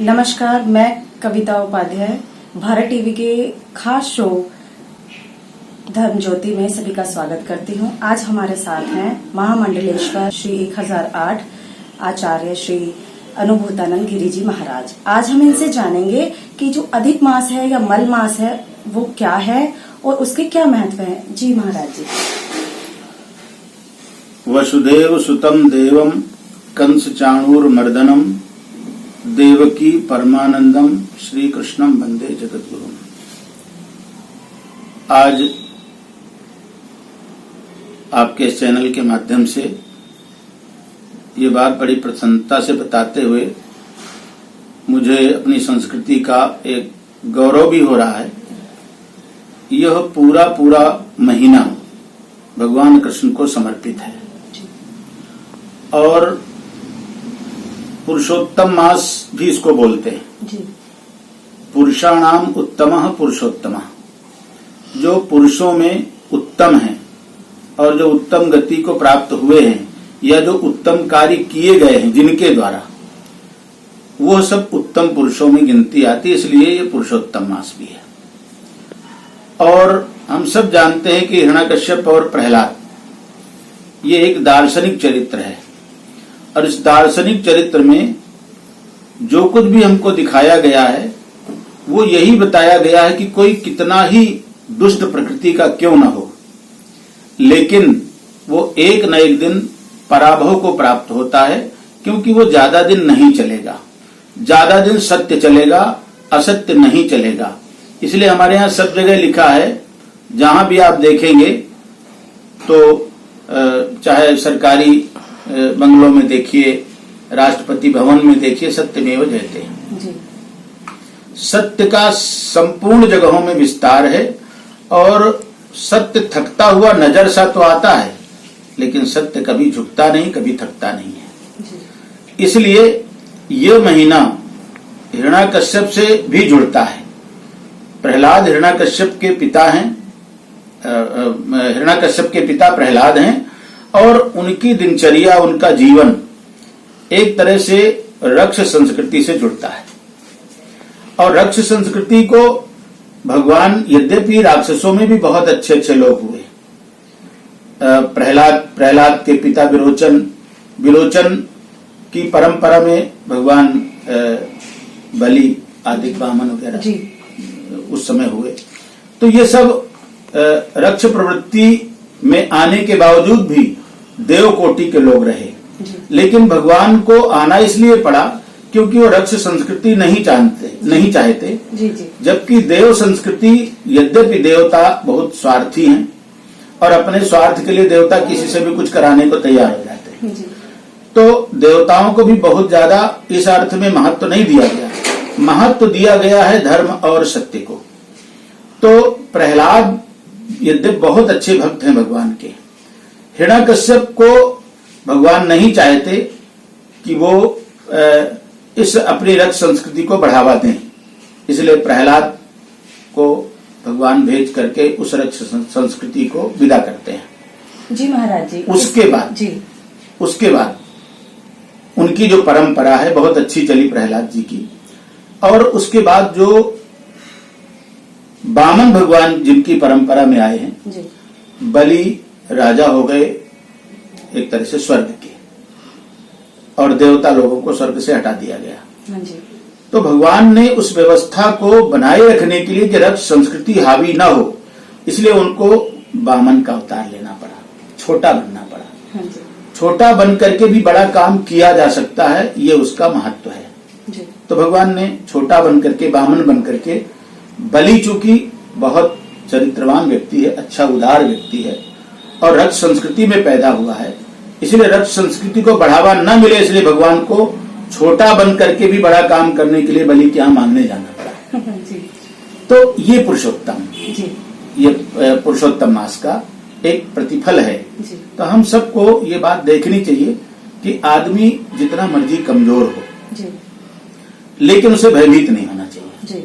नमस्कार, मैं कविता उपाध्याय भारत टीवी के खास शो धर्म ज्योति में सभी का स्वागत करती हूं। आज हमारे साथ हैं महामंडलेश्वर श्री 1008 आचार्य श्री अनुभूतानंद गिरी जी महाराज। आज हम इनसे जानेंगे कि जो अधिक मास है या मल मास है वो क्या है और उसके क्या महत्व है। जी महाराज जी। वसुदेव सुतम देवम कंस चाणूरमर्दनम देवकी परमानंदम श्री कृष्णम वंदे जगद्गुरुम। आज आपके चैनल के माध्यम से ये बात बड़ी प्रसन्नता से बताते हुए मुझे अपनी संस्कृति का एक गौरव भी हो रहा है। यह पूरा महीना भगवान कृष्ण को समर्पित है और पुरुषोत्तम मास भी इसको बोलते हैं जी। पुरुषाणाम उत्तमः पुरुषोत्तमः, जो पुरुषों में उत्तम है और जो उत्तम गति को प्राप्त हुए हैं या जो उत्तम कार्य किए गए हैं जिनके द्वारा, वो सब उत्तम पुरुषों में गिनती आती है, इसलिए ये पुरुषोत्तम मास भी है। और हम सब जानते हैं कि हिरण्यकश्यप और प्रहलाद ये एक दार्शनिक चरित्र है और इस दार्शनिक चरित्र में जो कुछ भी हमको दिखाया गया है वो यही बताया गया है कि कोई कितना ही दुष्ट प्रकृति का क्यों न हो, लेकिन वो एक न एक दिन पराभव को प्राप्त होता है, क्योंकि वो ज्यादा दिन नहीं चलेगा। ज्यादा दिन सत्य चलेगा, असत्य नहीं चलेगा। इसलिए हमारे यहाँ सब जगह लिखा है, जहां भी आप देखेंगे तो चाहे सरकारी बंगलों में देखिए, राष्ट्रपति भवन में देखिए, सत्यमेव जयते हैं। सत्य का संपूर्ण जगहों में विस्तार है और सत्य थकता हुआ नजर सा तो आता है, लेकिन सत्य कभी झुकता नहीं, कभी थकता नहीं है। इसलिए ये महीना हिरण्यकश्यप से भी जुड़ता है। प्रहलाद हिरण्यकश्यप के पिता हैं, हिरण्यकश्यप के पिता प्रहलाद हैं और उनकी दिनचर्या, उनका जीवन एक तरह से रक्ष संस्कृति से जुड़ता है। और रक्ष संस्कृति को भगवान, यद्यपि राक्षसों में भी बहुत अच्छे लोग हुए। प्रहलाद के पिता विरोचन की परंपरा में भगवान बलि, आदिक वामन वगैरह उस समय हुए। तो ये सब रक्ष प्रवृत्ति में आने के बावजूद भी देव कोटि के लोग रहे, लेकिन भगवान को आना इसलिए पड़ा क्योंकि वो रक्ष संस्कृति नहीं चाहते। जबकि देव संस्कृति, यद्यपि देवता बहुत स्वार्थी हैं और अपने स्वार्थ के लिए देवता किसी से भी कुछ कराने को तैयार हो जाते हैं, तो देवताओं को भी बहुत ज्यादा इस अर्थ में महत्व नहीं दिया गया। महत्व दिया गया है धर्म और सत्य को। तो प्रहलाद यद्यपि बहुत अच्छे भक्त हैं भगवान के, हिरण्यकश्यप को भगवान नहीं चाहते कि वो इस अपनी रक्ष संस्कृति को बढ़ावा दें, इसलिए प्रहलाद को भगवान भेज करके उस रक्ष संस्कृति को विदा करते हैं। जी महाराज जी। उसके बाद उनकी जो परंपरा है बहुत अच्छी चली प्रहलाद जी की। और उसके बाद जो वामन भगवान जिनकी परंपरा में आए हैं, बलि राजा हो गए एक तरह से स्वर्ग के, और देवता लोगों को स्वर्ग से हटा दिया गया। तो भगवान ने उस व्यवस्था को बनाए रखने के लिए कि रक्ष संस्कृति हावी ना हो, इसलिए उनको वामन का अवतार लेना पड़ा, छोटा बनना पड़ा। छोटा बन करके भी बड़ा काम किया जा सकता है, ये उसका महत्व है। तो भगवान ने छोटा बन करके, वामन बन करके, बलि चूंकि बहुत चरित्रवान व्यक्ति है, अच्छा उदार व्यक्ति है और रक्ष संस्कृति में पैदा हुआ है, इसलिए रक्ष संस्कृति को बढ़ावा न मिले, इसलिए भगवान को छोटा बन करके भी बड़ा काम करने के लिए बलि के यहाँ मांगने जाना पड़ा। तो ये पुरुषोत्तम मास का एक प्रतिफल है। तो हम सबको ये बात देखनी चाहिए कि आदमी जितना मर्जी कमजोर हो, लेकिन उसे भयभीत नहीं होना चाहिए।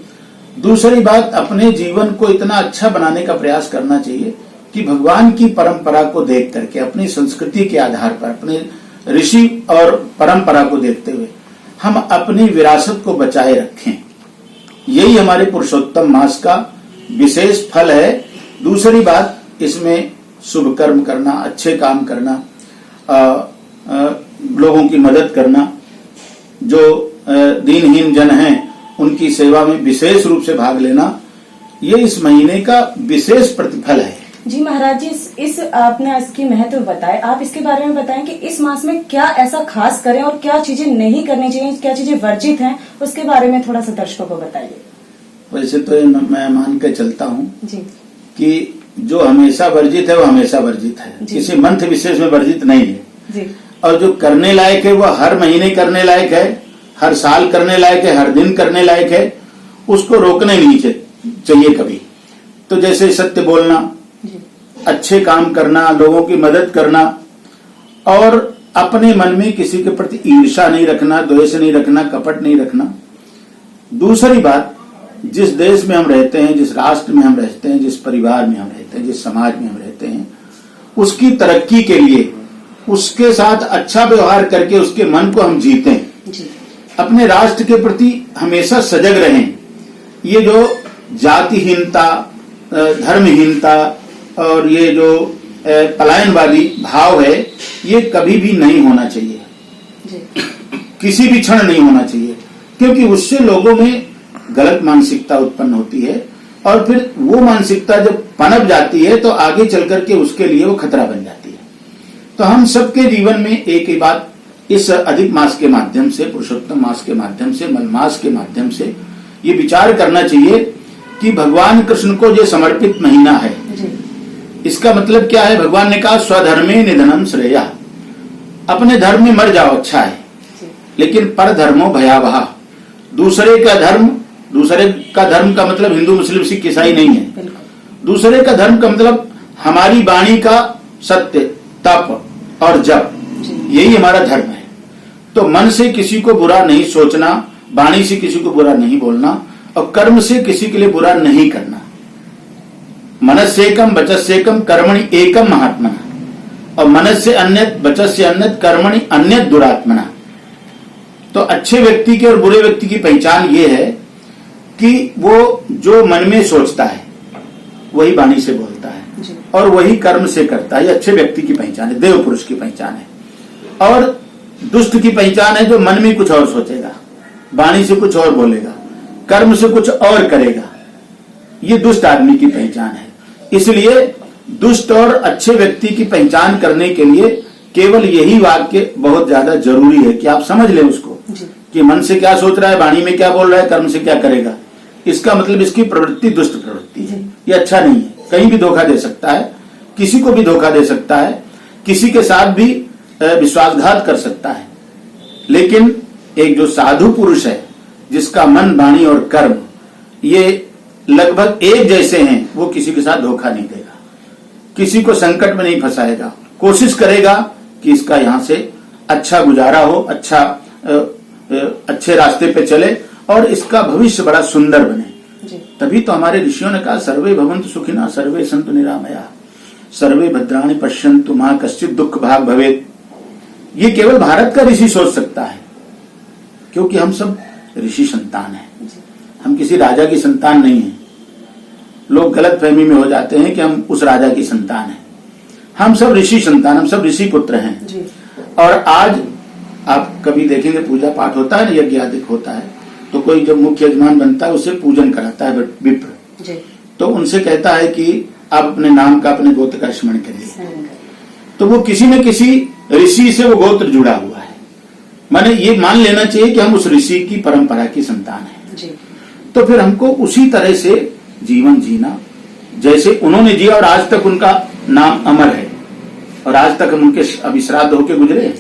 दूसरी बात, अपने जीवन को इतना अच्छा बनाने का प्रयास करना चाहिए कि भगवान की परंपरा को देख करके, अपनी संस्कृति के आधार पर, अपने ऋषि और परंपरा को देखते हुए हम अपनी विरासत को बचाए रखें। यही हमारे पुरुषोत्तम मास का विशेष फल है। दूसरी बात, इसमें शुभ कर्म करना, अच्छे काम करना, लोगों की मदद करना, जो दीनहीन जन हैं उनकी सेवा में विशेष रूप से भाग लेना, ये इस महीने का विशेष प्रतिफल है। जी महाराज जी, इस आपने इसकी महत्व बताए, आप इसके बारे में बताएं कि इस मास में क्या ऐसा खास करें और क्या चीजें नहीं करनी चाहिए, क्या चीजें वर्जित हैं, उसके बारे में थोड़ा सा दर्शकों को बताइए। वैसे तो मैं मान के चलता हूँ जी कि जो हमेशा वर्जित है वो हमेशा वर्जित है, किसी मंथ विशेष में वर्जित नहीं है जी। और जो करने लायक है वो हर महीने करने लायक है, हर साल करने लायक है, हर दिन करने लायक है, उसको रोकना नहीं चाहिए कभी। तो जैसे सत्य बोलना, अच्छे काम करना, लोगों की मदद करना और अपने मन में किसी के प्रति ईर्ष्या नहीं रखना, द्वेष नहीं रखना, कपट नहीं रखना। दूसरी बात, जिस देश में हम रहते हैं, जिस राष्ट्र में हम रहते हैं, जिस परिवार में हम रहते हैं, जिस समाज में हम रहते हैं, उसकी तरक्की के लिए उसके साथ अच्छा व्यवहार करके उसके मन को हम जीतें, अपने राष्ट्र के प्रति हमेशा सजग रहें। ये जो जातिहीनता, धर्महीनता और ये जो पलायनवादी भाव है, ये कभी भी नहीं होना चाहिए, किसी भी क्षण नहीं होना चाहिए, क्योंकि उससे लोगों में गलत मानसिकता उत्पन्न होती है और फिर वो मानसिकता जब पनप जाती है तो आगे चल करके उसके लिए वो खतरा बन जाती है। तो हम सबके जीवन में एक ही बात इस अधिक मास के माध्यम से, पुरुषोत्तम मास के माध्यम से, मलमास के माध्यम से ये विचार करना चाहिए कि भगवान कृष्ण को जो समर्पित महीना है, इसका मतलब क्या है? भगवान ने कहा स्वधर्मे निधनम श्रेया, अपने धर्म में मर जाओ अच्छा है, लेकिन पर धर्मो भयावह, दूसरे का धर्म का मतलब हिंदू मुस्लिम सिख ईसाई नहीं है। दूसरे का धर्म का मतलब हमारी वाणी का सत्य, तप और जप, यही हमारा धर्म है। तो मन से किसी को बुरा नहीं सोचना, वाणी से किसी को बुरा नहीं बोलना और कर्म से किसी के लिए बुरा नहीं करना। मनस्येकम वचस्येकम कर्मणि एकम महात्मना, और मनस्य अन्यत वचस्य अन्यत कर्मणि अन्यत दुरात्मना। तो अच्छे व्यक्ति के और बुरे व्यक्ति की पहचान ये है कि वो जो मन में सोचता है वही वाणी से बोलता है और वही कर्म से करता है। ये अच्छे व्यक्ति की पहचान है, देव पुरुष की पहचान है। और दुष्ट की पहचान है जो मन में कुछ और सोचेगा, वाणी से कुछ और बोलेगा, कर्म से कुछ और करेगा। ये दुष्ट आदमी की पहचान है। इसलिए दुष्ट और अच्छे व्यक्ति की पहचान करने के लिए केवल यही वाक्य बहुत ज्यादा जरूरी है कि आप समझ लें उसको कि मन से क्या सोच रहा है, वाणी में क्या बोल रहा है, कर्म से क्या करेगा। इसका मतलब इसकी प्रवृत्ति दुष्ट प्रवृत्ति है, ये अच्छा नहीं है। कहीं भी धोखा दे सकता है, किसी को भी धोखा दे सकता है, किसी के साथ भी विश्वासघात कर सकता है। लेकिन एक जो साधु पुरुष है जिसका मन, वाणी और कर्म ये लगभग एक जैसे हैं, वो किसी के साथ धोखा नहीं देगा, किसी को संकट में नहीं फंसाएगा, कोशिश करेगा कि इसका यहां से अच्छा गुजारा हो, अच्छे रास्ते पे चले और इसका भविष्य बड़ा सुंदर बने। तभी तो हमारे ऋषियों ने कहा सर्वे भवन्तु सुखिनः सर्वे सन्तु निरामयाः सर्वे भद्राणि पश्यन्तु मा कश्चित् दुःख भाग् भवेत्। ये केवल भारत का ऋषि सोच सकता है, क्योंकि हम सब ऋषि संतान हैं, हम किसी राजा की संतान नहीं है। लोग गलत फहमी में हो जाते हैं कि हम उस राजा की संतान हैं। हम सब ऋषि संतान, हम सब ऋषि पुत्र हैं। और आज आप कभी देखेंगे पूजा पाठ होता है, यज्ञ आदि होता है, तो कोई जब मुख्य यजमान बनता है उससे पूजन कराता है विप्र, तो उनसे कहता है कि आप अपने नाम का, अपने गोत्र का स्मरण करिए। तो वो किसी न किसी ऋषि से वो गोत्र जुड़ा हुआ है। माने ये मान लेना चाहिए कि हम उस ऋषि की परंपरा की संतान हैं। तो फिर हमको उसी तरह से जीवन जीना जैसे उन्होंने जिया, और आज तक उनका नाम अमर है और आज तक हम उनके अभी श्राद्ध होके गुजरे।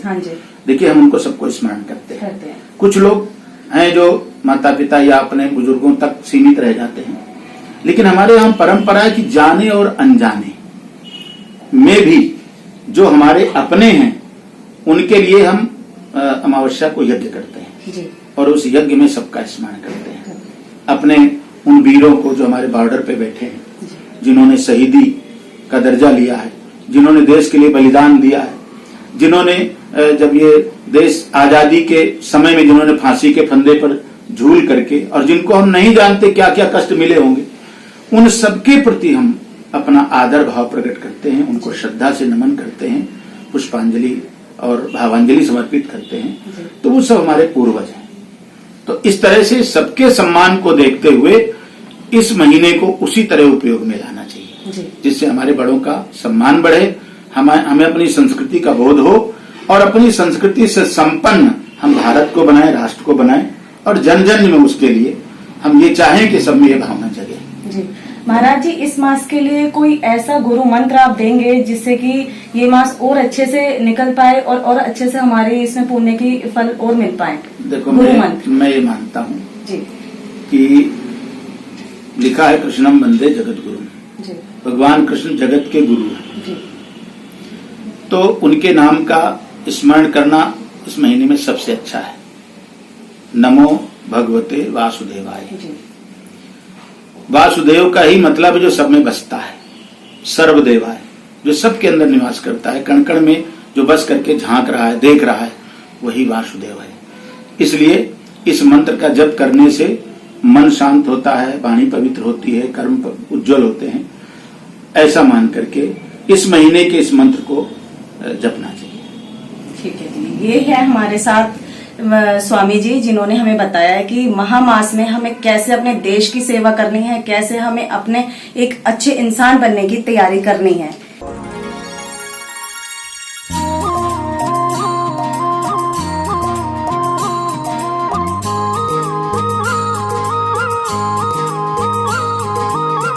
देखिए हम उनको सबको स्मरण करते हैं। कुछ लोग हैं जो माता पिता या अपने बुजुर्गों तक सीमित रह जाते हैं, लेकिन हमारे यहाँ परंपरा है कि जाने और अनजाने में भी जो हमारे अपने हैं उनके लिए हम अमावस्या को यज्ञ करते हैं और उस यज्ञ में सबका स्मरण करते हैं। अपने उन वीरों को जो हमारे बॉर्डर पे बैठे हैं, जिन्होंने शहीदी का दर्जा लिया है, जिन्होंने देश के लिए बलिदान दिया है, जिन्होंने जब ये देश आजादी के समय में जिन्होंने फांसी के फंदे पर झूल करके, और जिनको हम नहीं जानते क्या क्या कष्ट मिले होंगे, उन सबके प्रति हम अपना आदर भाव प्रकट करते हैं, उनको श्रद्धा से नमन करते हैं, पुष्पांजलि और भावांजलि समर्पित करते हैं। तो वो सब हमारे पूर्वज हैं। तो इस तरह से सबके सम्मान को देखते हुए इस महीने को उसी तरह उपयोग में लाना चाहिए, जिससे हमारे बड़ों का सम्मान बढ़े, हमें अपनी संस्कृति का बोध हो, और अपनी संस्कृति से संपन्न हम भारत को बनाएं, राष्ट्र को बनाएं, और जन जन में उसके लिए हम ये चाहें कि सब में ये भावना जगे। जी महाराज जी, इस मास के लिए कोई ऐसा गुरु मंत्र आप देंगे जिससे कि ये मास और अच्छे से निकल पाए और अच्छे से हमारे इसमें पुण्य की फल और मिल पाए? देखो, मैं ये मानता हूँ जी कि लिखा है कृष्णम वंदे जगत गुरु, भगवान कृष्ण जगत के गुरु हैं, तो उनके नाम का स्मरण करना इस महीने में सबसे अच्छा है। नमो भगवते वासुदेवाय। वासुदेव का ही मतलब जो सब में बसता है, सर्वदेवाय, जो सबके अंदर निवास करता है, कण कण में जो बस करके झांक रहा है, देख रहा है, वही वासुदेव है। इसलिए इस मंत्र का जप करने से मन शांत होता है, वाणी पवित्र होती है, कर्म उज्जवल होते हैं। ऐसा मान करके इस महीने के इस मंत्र को जपना चाहिए। ठीक है जी, ये है हमारे साथ स्वामी जी, जिन्होंने हमें बताया है कि महामास में हमें कैसे अपने देश की सेवा करनी है, कैसे हमें अपने एक अच्छे इंसान बनने की तैयारी करनी है।